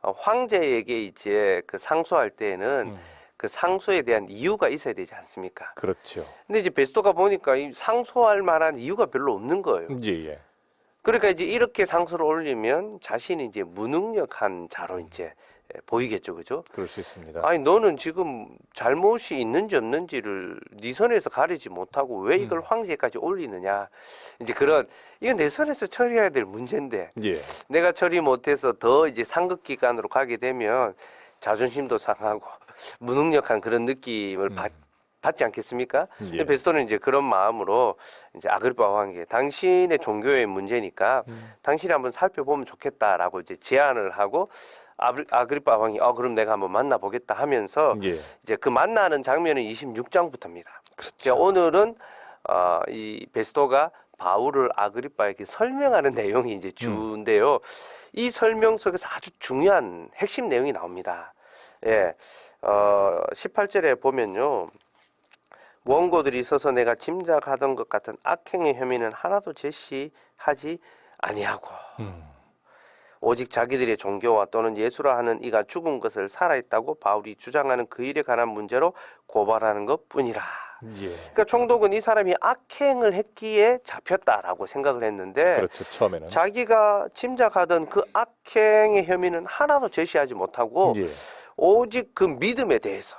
황제에게 이제 그 상소할 때에는 그 상소에 대한 이유가 있어야 되지 않습니까? 그렇죠. 근데 이제 베스토가 보니까 이 상소할 만한 이유가 별로 없는 거예요. 예. 그러니까 이제 이렇게 상소를 올리면 자신이 이제 무능력한 자로 이제 보이겠죠, 그죠? 그럴 수 있습니다. 아니 너는 지금 잘못이 있는지 없는지를 네 선에서 가리지 못하고 왜 이걸 황제까지 올리느냐? 이제 그런 이건 내 선에서 처리해야 될 문제인데 예. 내가 처리 못해서 더 이제 상급 기관으로 가게 되면 자존심도 상하고 무능력한 그런 느낌을 받지 않겠습니까? 예. 베스토는 이제 그런 마음으로 이제 아그리파 왕에게 당신의 종교의 문제니까 당신이 한번 살펴보면 좋겠다라고 이제 제안을 하고 아그리파 왕이 그럼 내가 한번 만나보겠다 하면서 예. 이제 그 만나는 장면은 26장부터입니다. 그렇죠. 오늘은 이 베스토가 바울을 아그리파에게 설명하는 내용이 이제 주인데요. 이 설명 속에서 아주 중요한 핵심 내용이 나옵니다. 예, 18절에 보면요. 원고들이 있어서 내가 짐작하던 것 같은 악행의 혐의는 하나도 제시하지 아니하고 오직 자기들의 종교와 또는 예수라 하는 이가 죽은 것을 살아있다고 바울이 주장하는 그 일에 관한 문제로 고발하는 것뿐이라. 예. 그러니까 총독은 이 사람이 악행을 했기에 잡혔다라고 생각을 했는데 그렇죠. 처음에는. 자기가 짐작하던 그 악행의 혐의는 하나도 제시하지 못하고 예. 오직 그 믿음에 대해서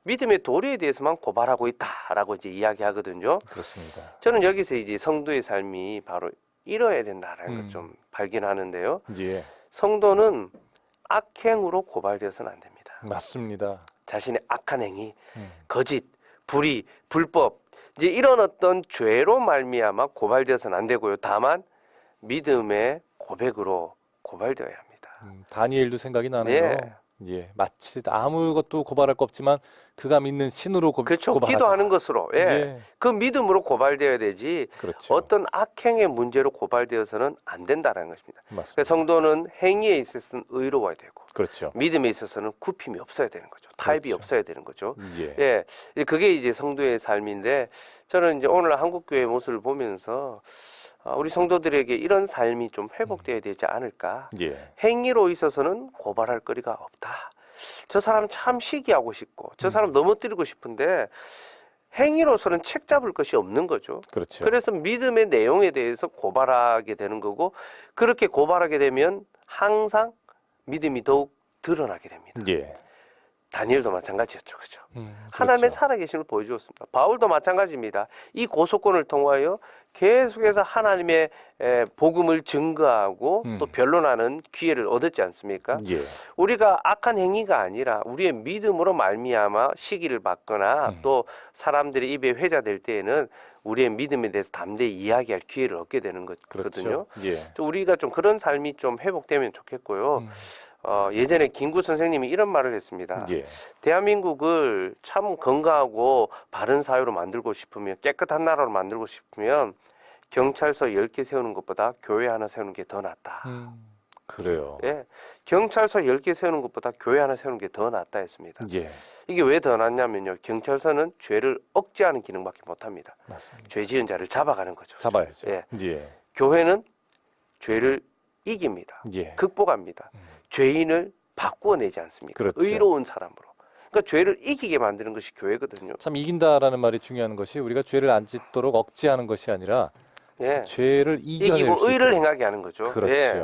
믿음의 도리에 대해서만 고발하고 있다라고 이제 이야기하거든요. 그렇습니다. 저는 여기서 이제 성도의 삶이 바로 이뤄야 된다라는 걸 좀 발견하는데요. 예. 성도는 악행으로 고발되어서는 안 됩니다. 맞습니다. 자신의 악한 행위, 거짓, 불의, 불법 이제 이런 어떤 죄로 말미암아 고발되어서는 안 되고요. 다만 믿음의 고백으로 고발되어야 합니다. 다니엘도 생각이 나네요. 예. 예. 마치 아무것도 고발할 거 없지만 그가 믿는 신으로 그렇죠. 고발하자. 기도하는 것으로 예. 그 믿음으로 고발되어야 되지 그렇죠. 어떤 악행의 문제로 고발되어서는 안 된다는 것입니다. 맞습니다. 그래서 성도는 행위에 있어서는 의로워야 되고 그렇죠. 믿음에 있어서는 굽힘이 없어야 되는 거죠. 타협이 그렇죠. 없어야 되는 거죠. 예. 예, 그게 이제 성도의 삶인데 저는 이제 오늘 한국교회의 모습을 보면서 우리 성도들에게 이런 삶이 좀 회복되어야 되지 않을까. 예. 행위로 있어서는 고발할 거리가 없다. 저 사람 참 시기하고 싶고 저 사람 넘어뜨리고 싶은데 행위로서는 책 잡을 것이 없는 거죠. 그렇죠. 그래서 믿음의 내용에 대해서 고발하게 되는 거고 그렇게 고발하게 되면 항상 믿음이 더욱 드러나게 됩니다. 예. 다니엘도 마찬가지였죠. 그죠? 그렇죠. 하나님의 살아계심을 보여주었습니다. 바울도 마찬가지입니다. 이 고소권을 통하여 계속해서 하나님의 복음을 증거하고 또 변론하는 기회를 얻었지 않습니까? 예. 우리가 악한 행위가 아니라 우리의 믿음으로 말미암아 시기를 받거나 또 사람들의 입에 회자될 때에는 우리의 믿음에 대해서 담대히 이야기할 기회를 얻게 되는 거거든요. 그렇죠. 예. 또 우리가 좀 그런 삶이 좀 회복되면 좋겠고요. 예전에 김구 선생님이 이런 말을 했습니다. 예. 대한민국을 참 건강하고 바른 사회로 만들고 싶으면 깨끗한 나라로 만들고 싶으면 경찰서 10개 세우는 것보다 교회 하나 세우는 게 더 낫다. 그래요. 예, 경찰서 10개 세우는 것보다 교회 하나 세우는 게 더 낫다 했습니다. 예. 이게 왜 더 낫냐면요. 경찰서는 죄를 억제하는 기능밖에 못합니다. 맞습니다. 죄 지은 자를 잡아가는 거죠. 잡아야죠. 예. 예. 교회는 죄를 이깁니다. 예. 극복합니다. 죄인을 바꾸어내지 않습니까? 그렇죠. 의로운 사람으로. 그러니까 죄를 이기게 만드는 것이 교회거든요. 참 이긴다라는 말이 중요한 것이 우리가 죄를 안 짓도록 억제하는 것이 아니라 예. 죄를 이겨낼 이기고 수 의를 있도록. 행하게 하는 거죠. 그렇죠. 예.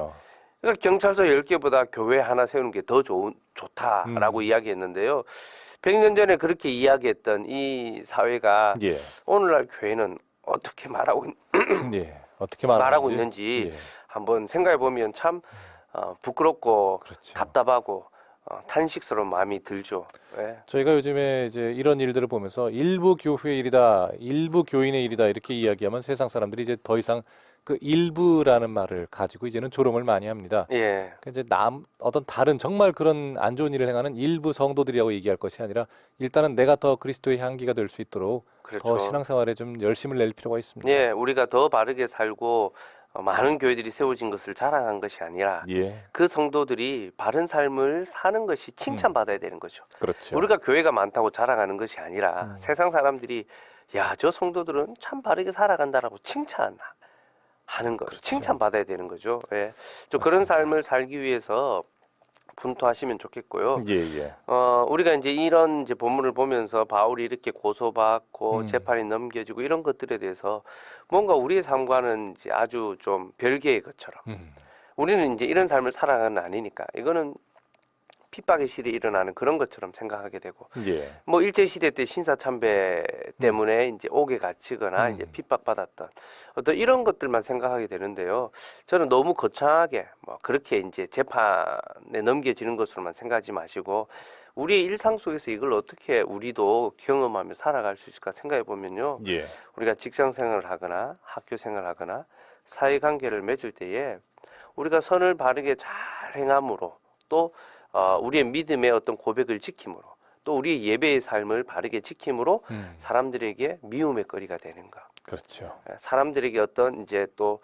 그러니까 경찰서 10개보다 교회 하나 세우는 게 더 좋다라고 이야기했는데요. 100년 전에 그렇게 이야기했던 이 사회가 예. 오늘날 교회는 어떻게 말하고 예. 어떻게 말하고 말하는지. 있는지 예. 한번 생각해 보면 참 부끄럽고 그렇죠. 답답하고 탄식스러운 마음이 들죠. 예. 저희가 요즘에 이제 이런 일들을 보면서 일부 교회의 일이다, 일부 교인의 일이다 이렇게 이야기하면 세상 사람들이 이제 더 이상 그 일부라는 말을 가지고 이제는 조롱을 많이 합니다. 예. 그러니까 이제 어떤 다른 정말 그런 안 좋은 일을 행하는 일부 성도들이라고 얘기할 것이 아니라 일단은 내가 더 그리스도의 향기가 될 수 있도록 그렇죠. 더 신앙생활에 좀 열심을 낼 필요가 있습니다. 예, 우리가 더 바르게 살고 많은 교회들이 세워진 것을 자랑한 것이 아니라 예. 그 성도들이 바른 삶을 사는 것이 칭찬받아야 되는 거죠. 그렇죠. 우리가 교회가 많다고 자랑하는 것이 아니라 세상 사람들이 야, 저 성도들은 참 바르게 살아간다라고 칭찬하는 거, 그렇죠. 칭찬받아야 되는 거죠. 예. 좀 그런 삶을 살기 위해서 분투하시면 좋겠고요. 예, 예. 우리가 이제 이런 이제 본문을 보면서 바울이 이렇게 고소받고 음. 재판이 넘겨지고 이런 것들에 대해서 뭔가 우리의 삶과는 이제 아주 좀 별개의 것처럼 우리는 이제 이런 삶을 살아가는 아니니까 이거는 핍박의 시대에 일어나는 그런 것처럼 생각하게 되고 예. 뭐 일제 시대 때 신사참배 때문에 이제 옥에 갇히거나 이제 핍박받았던 어떤 이런 것들만 생각하게 되는데요. 저는 너무 거창하게 뭐 그렇게 이제 재판에 넘겨지는 것으로만 생각하지 마시고 우리의 일상 속에서 이걸 어떻게 우리도 경험하며 살아갈 수 있을까 생각해 보면요. 예. 우리가 직장 생활을 하거나 학교 생활을 하거나 사회 관계를 맺을 때에 우리가 선을 바르게 잘 행함으로 또 우리의 믿음의 어떤 고백을 지킴으로 또 우리의 예배의 삶을 바르게 지킴으로 사람들에게 미움의 거리가 되는 것. 그렇죠. 사람들에게 어떤 이제 또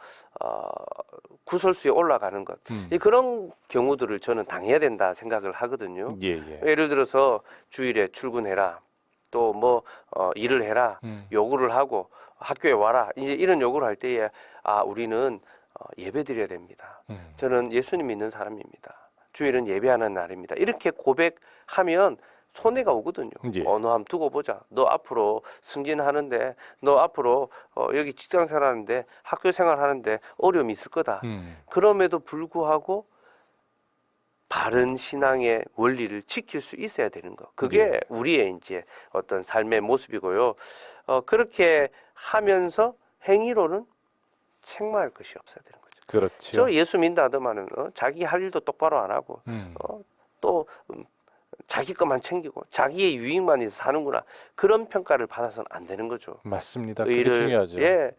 구설수에 올라가는 것. 그런 경우들을 저는 당해야 된다 생각을 하거든요. 예, 예. 예를 들어서 주일에 출근해라. 또 뭐 일을 해라. 요구를 하고 학교에 와라. 이제 이런 요구를 할 때에 우리는 예배 드려야 됩니다. 저는 예수님 믿는 사람입니다. 주일은 예배하는 날입니다. 이렇게 고백하면 손해가 오거든요. 예. 너 한번 두고 보자. 너 앞으로 승진하는데, 너 앞으로 여기 직장 생활하는데, 학교 생활하는데 어려움이 있을 거다. 그럼에도 불구하고 바른 신앙의 원리를 지킬 수 있어야 되는 거. 그게 예. 우리의 이제 어떤 삶의 모습이고요. 그렇게 하면서 행위로는 책망할 것이 없어야 되는 거죠. 그렇죠. 저 예수 믿다 하더만은 자기 할 일도 똑바로 안 하고 또 자기 것만 챙기고 자기의 유익만 위해서 사는구나. 그런 평가를 받아서는 안 되는 거죠. 맞습니다. 그게 중요하죠. 예,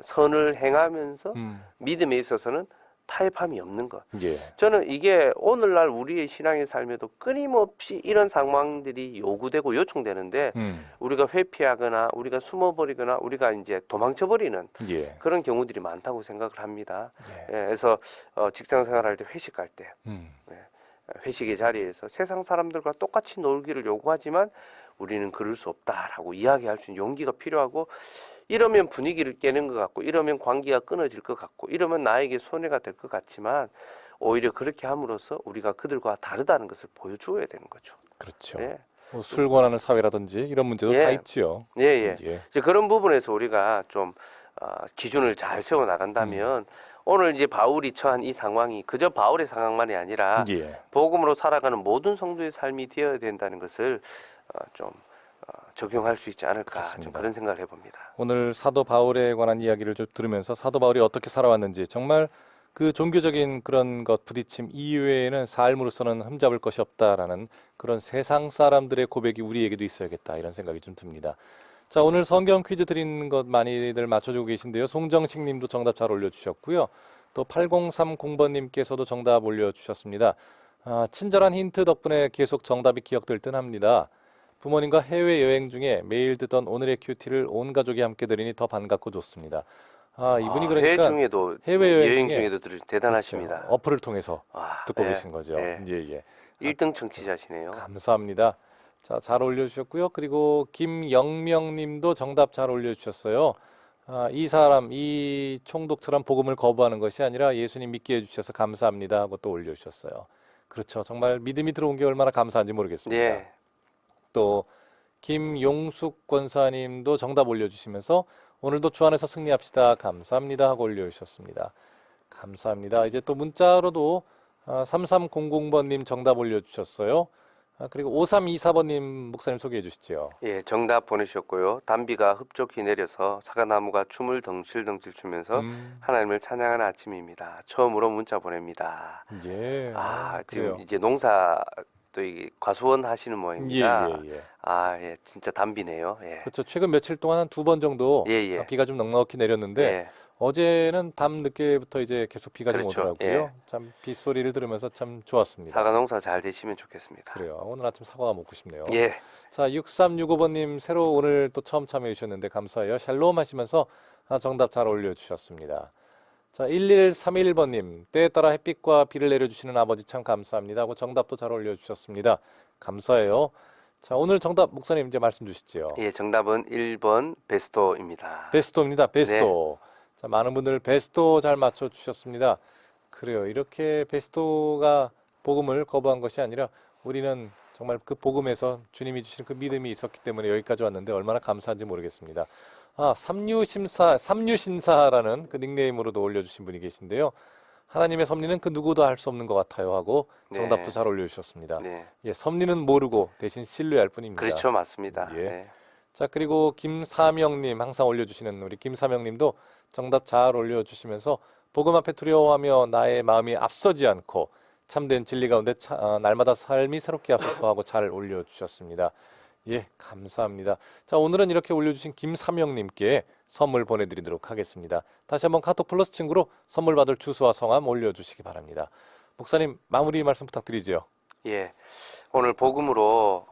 선을 행하면서 음. 믿음에 있어서는 타협함이 없는 것. 예. 저는 이게 오늘날 우리의 신앙의 삶에도 끊임없이 이런 상황들이 요구되고 요청되는데 우리가 회피하거나 우리가 숨어버리거나 우리가 이제 도망쳐버리는 예. 그런 경우들이 많다고 생각을 합니다. 예. 예, 그래서 직장 생활할 때 회식할 때 회식의 자리에서 세상 사람들과 똑같이 놀기를 요구하지만 우리는 그럴 수 없다라고 이야기할 수 있는 용기가 필요하고 이러면 분위기를 깨는 것 같고 이러면 관계가 끊어질 것 같고 이러면 나에게 손해가 될 것 같지만 오히려 그렇게 함으로써 우리가 그들과 다르다는 것을 보여주어야 되는 거죠. 그렇죠. 예. 뭐 술 권하는 사회라든지 이런 문제도 예. 다 있지요. 예, 예. 예. 이제 그런 부분에서 우리가 좀 기준을 잘 세워 나간다면 오늘 이제 바울이 처한 이 상황이 그저 바울의 상황만이 아니라 예. 복음으로 살아가는 모든 성도의 삶이 되어야 된다는 것을 좀 적용할 수 있지 않을까 좀 그렇습니다. 그런 생각을 해봅니다. 오늘 사도 바울에 관한 이야기를 좀 들으면서 사도 바울이 어떻게 살아왔는지 정말 그 종교적인 그런 것 부딪힘 이외에는 삶으로서는 흠잡을 것이 없다라는 그런 세상 사람들의 고백이 우리에게도 있어야겠다 이런 생각이 좀 듭니다. 자, 오늘 성경 퀴즈 드리는 것 많이들 맞춰주고 계신데요. 송정식 님도 정답 잘 올려주셨고요. 또 8030번님께서도 정답 올려주셨습니다. 친절한 힌트 덕분에 계속 정답이 기억될 듯 합니다. 부모님과 해외여행 중에 매일 듣던 오늘의 큐티를 온 가족이 함께 들으니 더 반갑고 좋습니다. 이분이 그러니까 해외여행 중에도 대단하십니다. 그렇죠. 어플을 통해서 듣고 네, 계신 거죠. 네. 예, 예. 1등 청취자시네요. 감사합니다. 자, 잘 올려주셨고요. 그리고 김영명님도 정답 잘 올려주셨어요. 이 총독처럼 복음을 거부하는 것이 아니라 예수님 믿게 해주셔서 감사합니다 하고 또 올려주셨어요. 그렇죠. 정말 믿음이 들어온 게 얼마나 감사한지 모르겠습니다. 예. 또 김용숙 권사님도 정답 올려주시면서 오늘도 주 안에서 승리합시다. 감사합니다 하고 올려주셨습니다. 감사합니다. 이제 또 문자로도 3300번님 정답 올려주셨어요. 그리고 5324번님 목사님 소개해 주시죠. 예, 정답 보내주셨고요. 단비가 흡족히 내려서 사과나무가 춤을 덩실덩실 추면서 하나님을 찬양하는 아침입니다. 처음으로 문자 보냅니다. 예. 지금 그래요. 이제 농사 또 이게 과수원 하시는 모양입니다. 예. 예, 진짜 단비네요. 예. 그렇죠. 최근 며칠 동안 한 2번 정도 예. 비가 좀 넉넉히 내렸는데 예. 어제는 밤 늦게부터 이제 계속 비가 좀 그렇죠. 오더라고요. 예. 참 빗소리를 들으면서 참 좋았습니다. 사과 농사 잘 되시면 좋겠습니다. 그래요. 오늘 아침 사과가 먹고 싶네요. 예. 자, 6365번님 새로 오늘 또 처음 참여해 주셨는데 감사해요. 샬롬 하시면서 정답 잘 올려주셨습니다. 자, 1131번님 때에 따라 햇빛과 비를 내려주시는 아버지 참 감사합니다 하고 정답도 잘 올려주셨습니다. 감사해요. 자, 오늘 정답 목사님 이제 말씀 주시죠. 예, 정답은 1번 베스토입니다. 베스토입니다. 베스토. 네. 자, 많은 분들 베스토 잘 맞춰주셨습니다. 그래요. 이렇게 베스토가 복음을 거부한 것이 아니라 우리는 정말 그 복음에서 주님이 주신 그 믿음이 있었기 때문에 여기까지 왔는데 얼마나 감사한지 모르겠습니다. 삼류신사라는 그 닉네임으로도 올려주신 분이 계신데요. 하나님의 섭리는 그 누구도 할 수 없는 것 같아요 하고 정답도 네. 잘 올려주셨습니다. 네. 예, 섭리는 모르고 대신 신뢰할 뿐입니다. 그렇죠, 맞습니다. 예. 네. 자, 그리고 김사명님 항상 올려주시는 우리 김사명님도 정답 잘 올려주시면서 복음 앞에 두려워하며 나의 마음이 앞서지 않고 참된 진리 가운데 날마다 삶이 새롭게 하소서 하고 잘 올려주셨습니다. 예, 감사합니다. 자, 오늘은 이렇게 올려주신 김삼영님께 선물 보내드리도록 하겠습니다. 다시 한번 카톡 플러스 친구로 선물 받을 주소와 성함 올려주시기 바랍니다. 목사님, 마무리 말씀 부탁드리죠. 예, 오늘 복음으로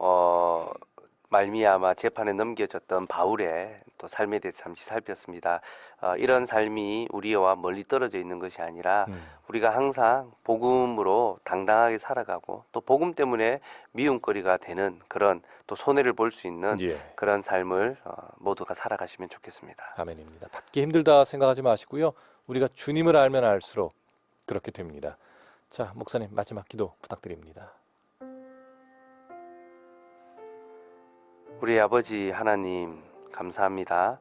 말미암아 재판에 넘겨졌던 바울의 또 삶에 대해서 잠시 살폈습니다. 이런 삶이 우리와 멀리 떨어져 있는 것이 아니라 우리가 항상 복음으로 당당하게 살아가고 또 복음 때문에 미움거리가 되는 그런 또 손해를 볼 수 있는 예. 그런 삶을 모두가 살아가시면 좋겠습니다. 아멘입니다. 받기 힘들다 생각하지 마시고요. 우리가 주님을 알면 알수록 그렇게 됩니다. 자, 목사님 마지막 기도 부탁드립니다. 우리 아버지 하나님 감사합니다.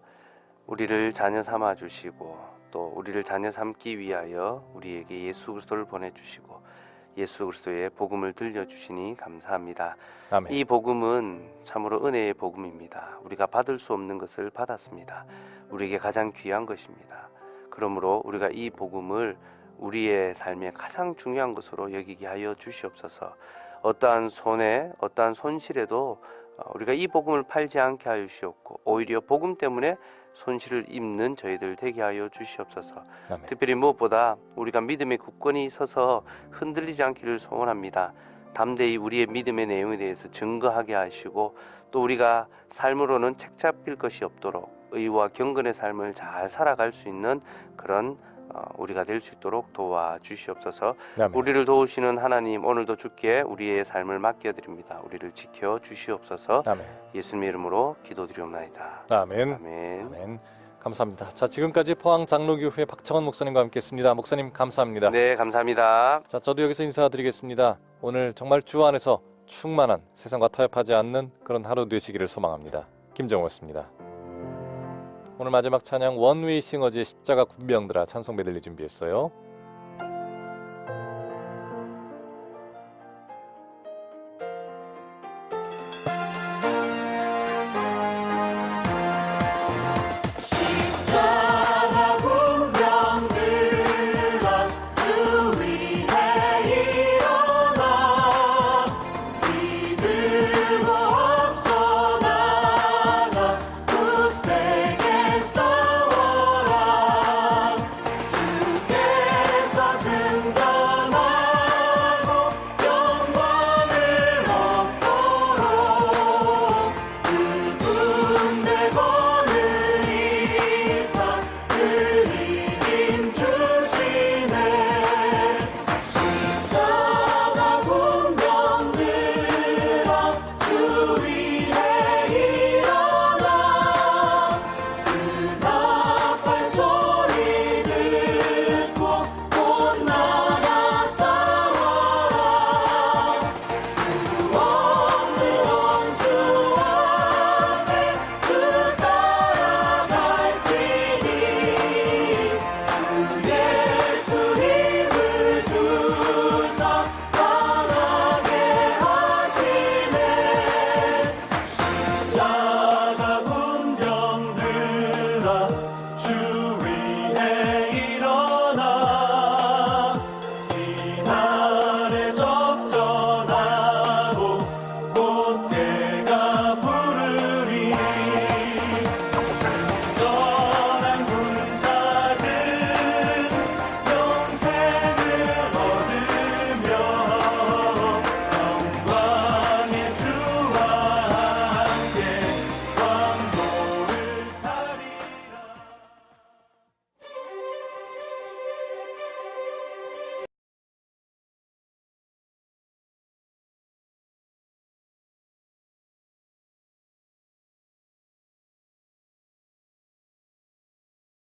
우리를 자녀 삼아 주시고 또 우리를 자녀 삼기 위하여 우리에게 예수 그리스도를 보내주시고 예수 그리스도의 복음을 들려주시니 감사합니다. 아멘. 이 복음은 참으로 은혜의 복음입니다. 우리가 받을 수 없는 것을 받았습니다. 우리에게 가장 귀한 것입니다. 그러므로 우리가 이 복음을 우리의 삶에 가장 중요한 것으로 여기게 하여 주시옵소서. 어떠한 손해, 어떠한 손실에도 우리가 이 복음을 팔지 않게 하여 주시옵고 오히려 복음 때문에 손실을 입는 저희들 되게 하여 주시옵소서. 아멘. 특별히 무엇보다 우리가 믿음의 굳건히 서서 흔들리지 않기를 소원합니다. 담대히 우리의 믿음의 내용에 대해서 증거하게 하시고 또 우리가 삶으로는 책 잡힐 것이 없도록 의와 경건의 삶을 잘 살아갈 수 있는 그런 우리가 될 수 있도록 도와주시옵소서. 아멘. 우리를 도우시는 하나님 오늘도 주께 우리의 삶을 맡겨드립니다. 우리를 지켜주시옵소서. 아멘. 예수님의 이름으로 기도드리옵나이다. 아멘. 아멘. 아멘. 감사합니다. 자, 지금까지 포항 장로교회 박창원 목사님과 함께했습니다. 목사님 감사합니다. 네, 감사합니다. 자, 저도 여기서 인사드리겠습니다. 오늘 정말 주 안에서 충만한 세상과 타협하지 않는 그런 하루 되시기를 소망합니다. 김정호였습니다. 오늘 마지막 찬양 원웨이 싱어즈의 십자가 군병들아 찬송 메들리 준비했어요.